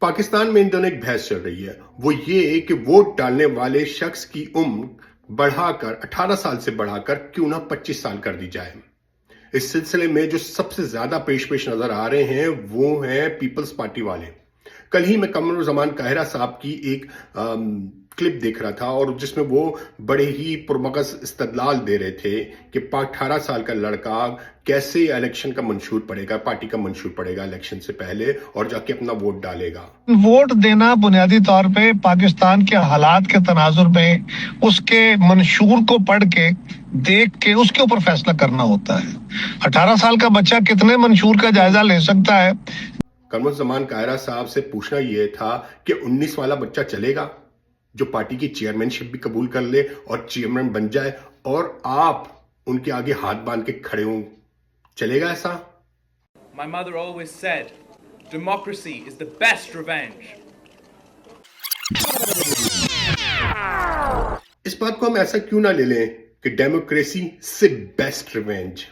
پاکستان میں ان دونوں ایک بحث چل رہی ہے، وہ یہ کہ ووٹ ڈالنے والے شخص کی عمر بڑھا کر 18 سال سے بڑھا کر کیوں نہ 25 سال کر دی جائے۔ اس سلسلے میں جو سب سے زیادہ پیش نظر آ رہے ہیں وہ ہیں پیپلز پارٹی والے۔ کل ہی میں قمر الزمان قاہرہ صاحب کی ایک کلپ دیکھ رہا تھا اور جس میں وہ بڑے ہی پرمغز استدلال دے رہے تھے کہ 18 سال کا لڑکا کیسے الیکشن کا منشور پڑے گا، پارٹی کا منشور پڑے گا الیکشن سے پہلے اور جا کے اپنا ووٹ ڈالے گا۔ ووٹ دینا بنیادی طور پہ پاکستان کے حالات کے تناظر میں اس کے منشور کو پڑھ کے دیکھ کے اس کے اوپر فیصلہ کرنا ہوتا ہے۔ 18 سال کا بچہ کتنے منشور کا جائزہ لے سکتا ہے؟ قمر الزمان قاہرہ صاحب سے پوچھنا یہ تھا کہ 19 والا بچہ چلے گا جو پارٹی کی چیئرمین شپ بھی قبول کر لے اور چیئرمین بن جائے اور آپ ان کے آگے ہاتھ باندھ کے کھڑے ہوں، چلے گا ایسا؟ My mother always said, democracy is the best revenge. اس بات کو ہم ایسا کیوں نہ لے لیں کہ ڈیموکریسی سے بیسٹ ریونج۔